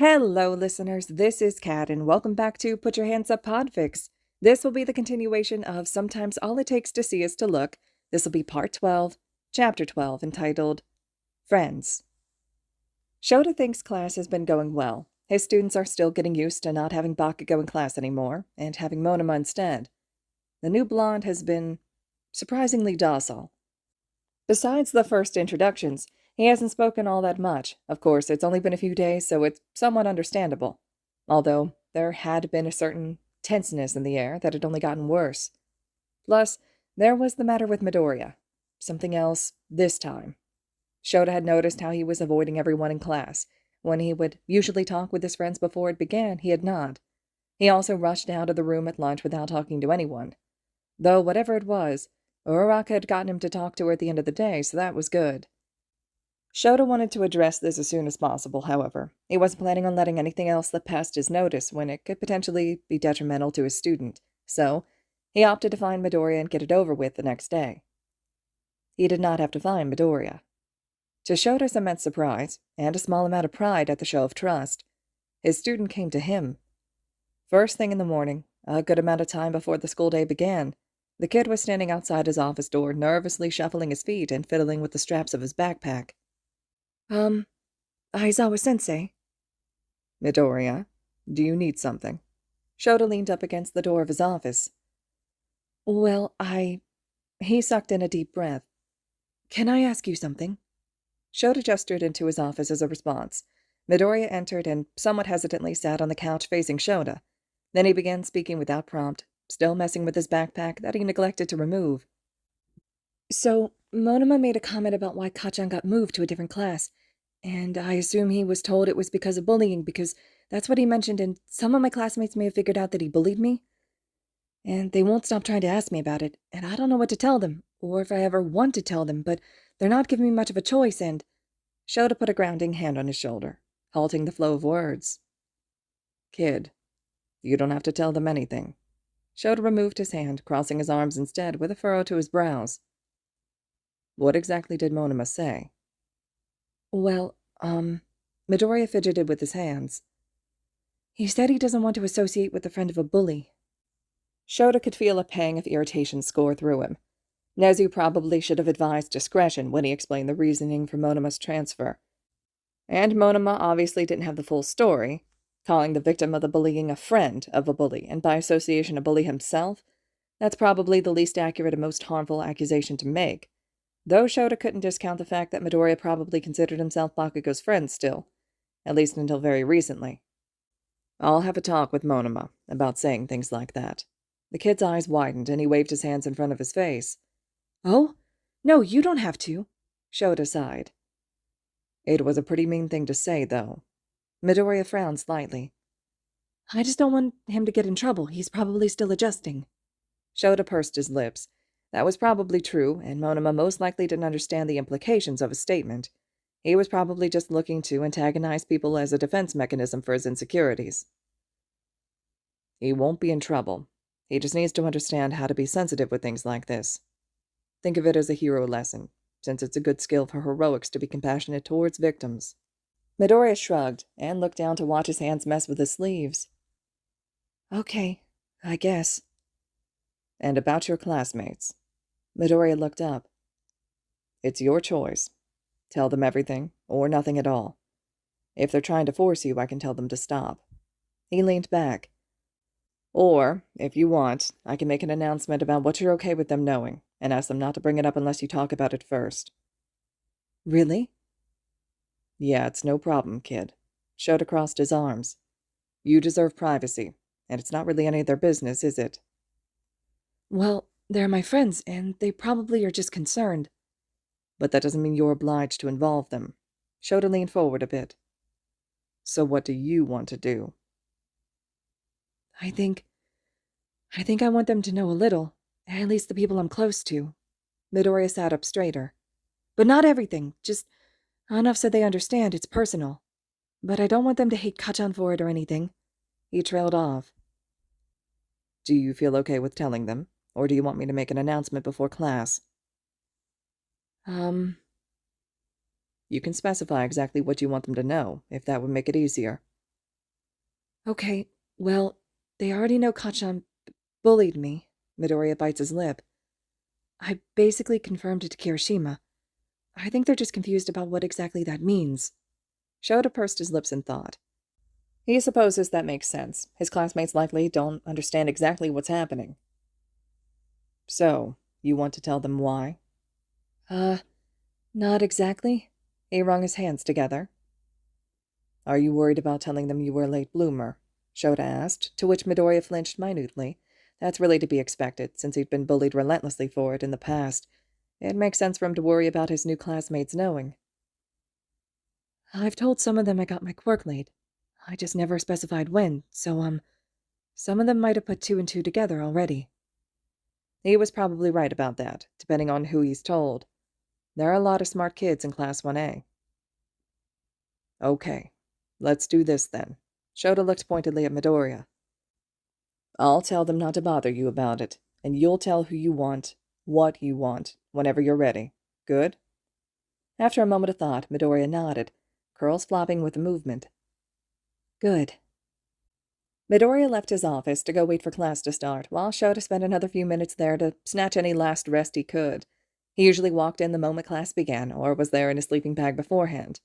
Hello, listeners. This is Kat, and welcome back to Put Your Hands Up Podfics. This will be the continuation of Sometimes All It Takes to See Is to Look. This will be Part 12, Chapter 12, entitled Friends. Shouta thinks class has been going well. His students are still getting used to not having Bakugo in class anymore, and having Monoma instead. The new blonde has been surprisingly docile. Besides the first introductions, he hasn't spoken all that much. Of course, it's only been a few days, so it's somewhat understandable. Although, there had been a certain tenseness in the air that had only gotten worse. Plus, there was the matter with Midoriya. Something else this time. Shouta had noticed how he was avoiding everyone in class. When he would usually talk with his friends before it began, he had not. He also rushed out of the room at lunch without talking to anyone. Though whatever it was, Uraraka had gotten him to talk to her at the end of the day, so that was good. Shouta wanted to address this as soon as possible, however. He wasn't planning on letting anything else slip past his notice when it could potentially be detrimental to his student, so he opted to find Midoriya and get it over with the next day. He did not have to find Midoriya. To Shota's immense surprise, and a small amount of pride at the show of trust, his student came to him. First thing in the morning, a good amount of time before the school day began, the kid was standing outside his office door, nervously shuffling his feet and fiddling with the straps of his backpack. Aizawa-sensei? Midoriya, do you need something? Shouta leaned up against the door of his office. Well, He sucked in a deep breath. Can I ask you something? Shouta gestured into his office as a response. Midoriya entered and somewhat hesitantly sat on the couch facing Shouta. Then he began speaking without prompt, still messing with his backpack that he neglected to remove. So, Monoma made a comment about why Kachan got moved to a different class, and I assume he was told it was because of bullying, because that's what he mentioned, and some of my classmates may have figured out that he bullied me. And they won't stop trying to ask me about it, and I don't know what to tell them, or if I ever want to tell them, but they're not giving me much of a choice, and... Shouta put a grounding hand on his shoulder, halting the flow of words. Kid, you don't have to tell them anything. Shouta removed his hand, crossing his arms instead with a furrow to his brows. What exactly did Monoma say? Well, Midoriya fidgeted with his hands. He said he doesn't want to associate with the friend of a bully. Shouta could feel a pang of irritation score through him. Nezu probably should have advised discretion when he explained the reasoning for Monoma's transfer. And Monoma obviously didn't have the full story, calling the victim of the bullying a friend of a bully, and by association a bully himself. That's probably the least accurate and most harmful accusation to make. Though Shouta couldn't discount the fact that Midoriya probably considered himself Bakugo's friend still, at least until very recently. I'll have a talk with Monoma about saying things like that. The kid's eyes widened and he waved his hands in front of his face. Oh? No, you don't have to, Shouta sighed. It was a pretty mean thing to say, though. Midoriya frowned slightly. I just don't want him to get in trouble. He's probably still adjusting. Shouta pursed his lips. That was probably true, and Monoma most likely didn't understand the implications of his statement. He was probably just looking to antagonize people as a defense mechanism for his insecurities. He won't be in trouble. He just needs to understand how to be sensitive with things like this. Think of it as a hero lesson, since it's a good skill for heroics to be compassionate towards victims. Midoriya shrugged and looked down to watch his hands mess with his sleeves. Okay, I guess. And about your classmates. Midoriya looked up. It's your choice. Tell them everything, or nothing at all. If they're trying to force you, I can tell them to stop. He leaned back. Or, if you want, I can make an announcement about what you're okay with them knowing, and ask them not to bring it up unless you talk about it first. Really? Yeah, it's no problem, kid. Shouta crossed his arms. You deserve privacy, and it's not really any of their business, is it? Well, they're my friends, and they probably are just concerned. But that doesn't mean you're obliged to involve them. Shouta leaned forward a bit. So what do you want to do? I think I want them to know a little, at least the people I'm close to. Midoriya sat up straighter. But not everything, just enough so they understand it's personal. But I don't want them to hate Kachan for it or anything. He trailed off. Do you feel okay with telling them, or do you want me to make an announcement before class? You can specify exactly what you want them to know, if that would make it easier. Okay, well, they already know Kachan bullied me. Midoriya bites his lip. I basically confirmed it to Kirishima. I think they're just confused about what exactly that means. Shouta pursed his lips in thought. He supposes that makes sense. His classmates likely don't understand exactly what's happening. So, you want to tell them why? Not exactly. He wrung his hands together. Are you worried about telling them you were a late bloomer? Shouta asked, to which Midoriya flinched minutely. That's really to be expected, since he'd been bullied relentlessly for it in the past. It makes sense for him to worry about his new classmates knowing. I've told some of them I got my quirk late. I just never specified when, so, some of them might have put two and two together already. He was probably right about that, depending on who he's told. There are a lot of smart kids in Class 1A. Okay, let's do this then. Shouta looked pointedly at Midoriya. I'll tell them not to bother you about it, and you'll tell who you want, what you want, whenever you're ready. Good? After a moment of thought, Midoriya nodded, curls flopping with the movement. Good. Midoriya left his office to go wait for class to start, while Shouta spent another few minutes there to snatch any last rest he could. He usually walked in the moment class began, or was there in his sleeping bag beforehand.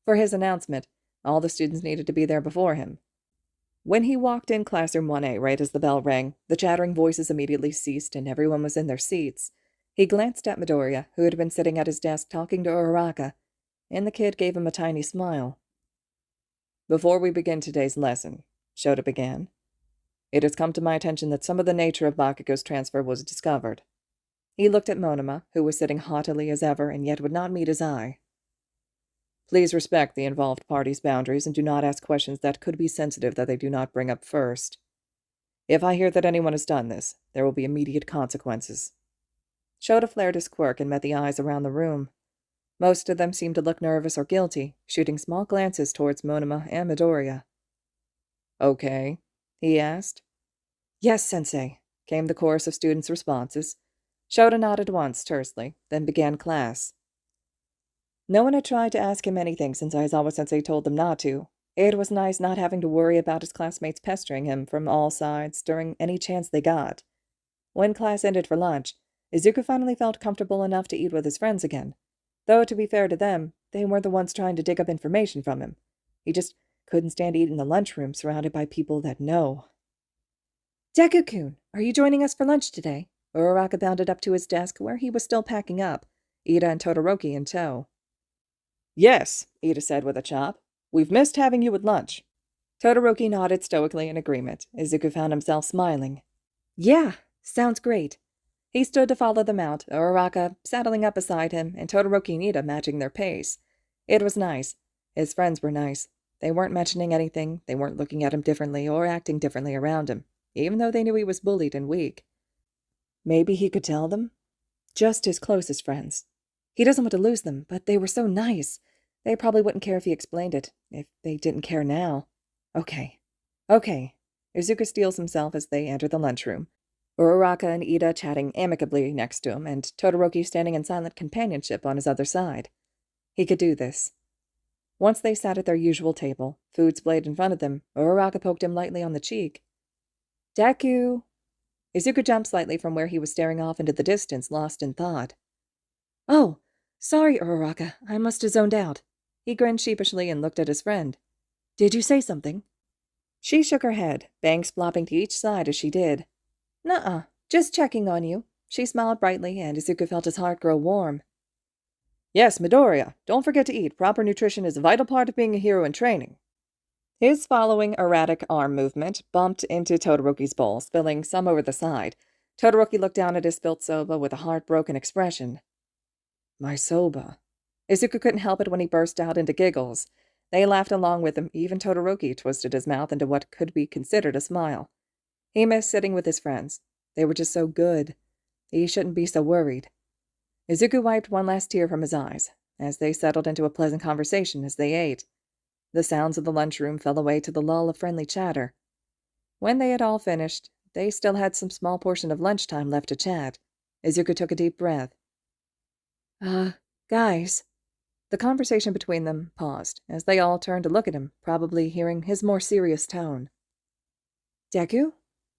For his announcement, all the students needed to be there before him. When he walked in classroom 1A right as the bell rang, the chattering voices immediately ceased and everyone was in their seats. He glanced at Midoriya, who had been sitting at his desk talking to Uraraka, and the kid gave him a tiny smile. Before we begin today's lesson, Shouta began, it has come to my attention that some of the nature of Bakugo's transfer was discovered. He looked at Monoma, who was sitting haughtily as ever and yet would not meet his eye. Please respect the involved parties' boundaries and do not ask questions that could be sensitive that they do not bring up first. If I hear that anyone has done this, there will be immediate consequences. Shouta flared his quirk and met the eyes around the room. Most of them seemed to look nervous or guilty, shooting small glances towards Monoma and Midoriya. Okay, he asked. Yes, Sensei, came the chorus of students' responses. Shouta nodded once, tersely, then began class. No one had tried to ask him anything since Aizawa-sensei told them not to. It was nice not having to worry about his classmates pestering him from all sides during any chance they got. When class ended for lunch, Izuku finally felt comfortable enough to eat with his friends again. Though, to be fair to them, they weren't the ones trying to dig up information from him. He just couldn't stand eating in the lunchroom surrounded by people that know. Deku-kun, are you joining us for lunch today? Uraraka bounded up to his desk where he was still packing up, Ida and Todoroki in tow. Yes, Ida said with a chop. We've missed having you at lunch. Todoroki nodded stoically in agreement. Izuku found himself smiling. Yeah, sounds great. He stood to follow them out, Uraraka saddling up beside him, and Todoroki and Ida matching their pace. It was nice. His friends were nice. They weren't mentioning anything, they weren't looking at him differently or acting differently around him, even though they knew he was bullied and weak. Maybe he could tell them? Just his closest friends. He doesn't want to lose them, but they were so nice. They probably wouldn't care if he explained it, if they didn't care now. Okay. Izuku steels himself as they enter the lunchroom. Uraraka and Ida chatting amicably next to him, and Todoroki standing in silent companionship on his other side. He could do this. Once they sat at their usual table, food splayed in front of them, Uraraka poked him lightly on the cheek. Deku! Izuku jumped slightly from where he was staring off into the distance, lost in thought. Oh, sorry, Uraraka, I must have zoned out. He grinned sheepishly and looked at his friend. Did you say something? She shook her head, bangs flopping to each side as she did. Nuh-uh, just checking on you. She smiled brightly, and Izuku felt his heart grow warm. Yes, Midoriya, don't forget to eat. Proper nutrition is a vital part of being a hero in training. His following erratic arm movement bumped into Todoroki's bowl, spilling some over the side. Todoroki looked down at his spilt soba with a heartbroken expression. My soba. Izuku couldn't help it when he burst out into giggles. They laughed along with him. Even Todoroki twisted his mouth into what could be considered a smile. He missed sitting with his friends. They were just so good. He shouldn't be so worried. Izuku wiped one last tear from his eyes, as they settled into a pleasant conversation as they ate. The sounds of the lunchroom fell away to the lull of friendly chatter. When they had all finished, they still had some small portion of lunchtime left to chat. Izuku took a deep breath. Guys. The conversation between them paused, as they all turned to look at him, probably hearing his more serious tone. Deku?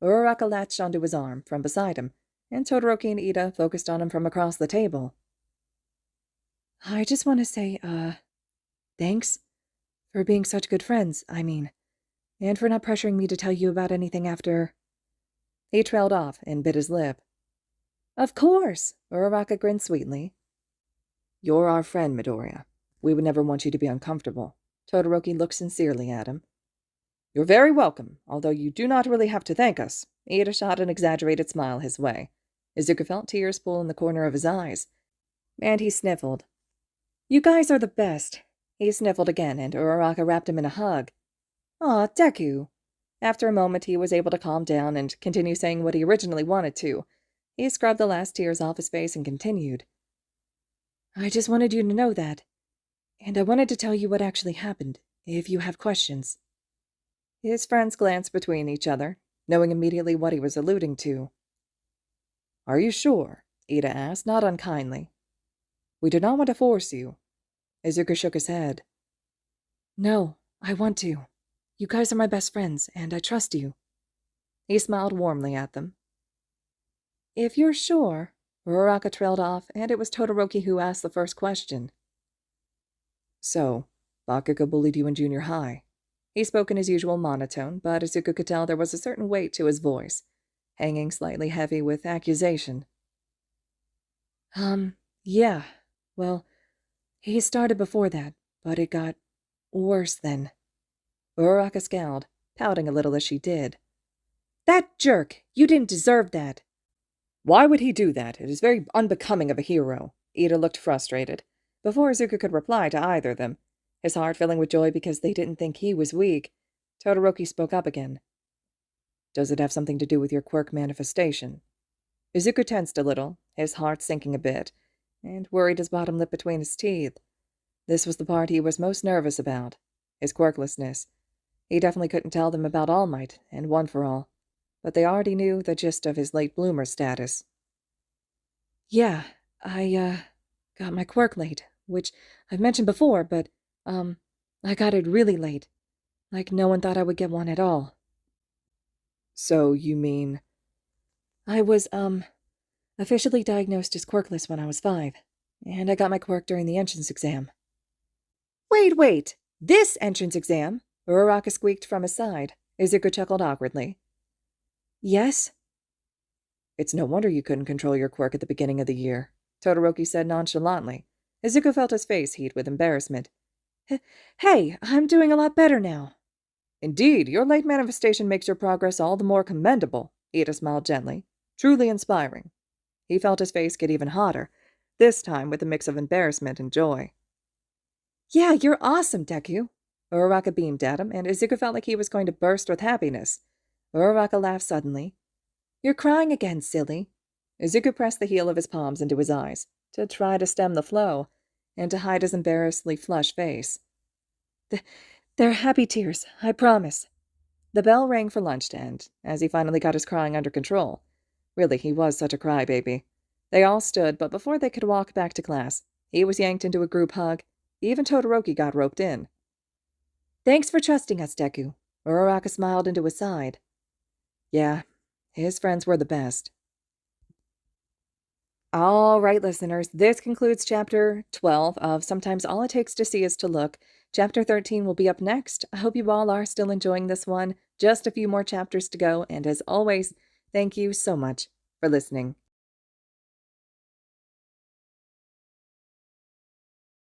Uraraka latched onto his arm from beside him, and Todoroki and Ida focused on him from across the table. I just want to say, thanks for being such good friends, and for not pressuring me to tell you about anything after... He trailed off and bit his lip. Of course, Uraraka grinned sweetly. You're our friend, Midoriya. We would never want you to be uncomfortable. Todoroki looked sincerely at him. You're very welcome, although you do not really have to thank us. Ida shot an exaggerated smile his way. Izuku felt tears pool in the corner of his eyes, and he sniffled. You guys are the best. He sniffled again, and Uraraka wrapped him in a hug. Aw, Deku. After a moment, he was able to calm down and continue saying what he originally wanted to. He scrubbed the last tears off his face and continued. I just wanted you to know that. And I wanted to tell you what actually happened, if you have questions. His friends glanced between each other, knowing immediately what he was alluding to. Are you sure? Ida asked, not unkindly. We do not want to force you. Izuku shook his head. No, I want to. You guys are my best friends, and I trust you. He smiled warmly at them. If you're sure... Uraraka trailed off, and it was Todoroki who asked the first question. So, Bakugo bullied you in junior high. He spoke in his usual monotone, but Izuku could tell there was a certain weight to his voice, hanging slightly heavy with accusation. Yeah. Well, he started before that, but it got worse then. Uraraka scowled, pouting a little as she did. That jerk! You didn't deserve that! Why would he do that? It is very unbecoming of a hero. Ida looked frustrated, before Izuku could reply to either of them, his heart filling with joy because they didn't think he was weak. Todoroki spoke up again. Does it have something to do with your quirk manifestation? Izuku tensed a little, his heart sinking a bit, and worried his bottom lip between his teeth. This was the part he was most nervous about, his quirklessness. He definitely couldn't tell them about All Might and One for All, but they already knew the gist of his late bloomer status. Yeah, I got my quirk late, which I've mentioned before, but, I got it really late. Like no one thought I would get one at all. So, you mean... I was, officially diagnosed as quirkless when I was 5, and I got my quirk during the entrance exam. Wait! This entrance exam? Uraraka squeaked from his side. Izuku chuckled awkwardly. Yes? It's no wonder you couldn't control your quirk at the beginning of the year, Todoroki said nonchalantly. Izuku felt his face heat with embarrassment. Hey, I'm doing a lot better now. Indeed, your late manifestation makes your progress all the more commendable, Ida smiled gently. Truly inspiring. He felt his face get even hotter, this time with a mix of embarrassment and joy. Yeah, you're awesome, Deku. Uraraka beamed at him, and Izuku felt like he was going to burst with happiness. Uraraka laughed suddenly. You're crying again, silly. Izuku pressed the heel of his palms into his eyes, to try to stem the flow, and to hide his embarrassedly flushed face. They're happy tears, I promise. The bell rang for lunch to end, as he finally got his crying under control. Really, he was such a crybaby. They all stood, but before they could walk back to class, he was yanked into a group hug. Even Todoroki got roped in. Thanks for trusting us, Deku. Uraraka smiled into his side. Yeah, his friends were the best. All right, listeners, this concludes Chapter 12 of Sometimes All It Takes to See Is to Look. Chapter 13 will be up next. I hope you all are still enjoying this one. Just a few more chapters to go, and as always, thank you so much for listening.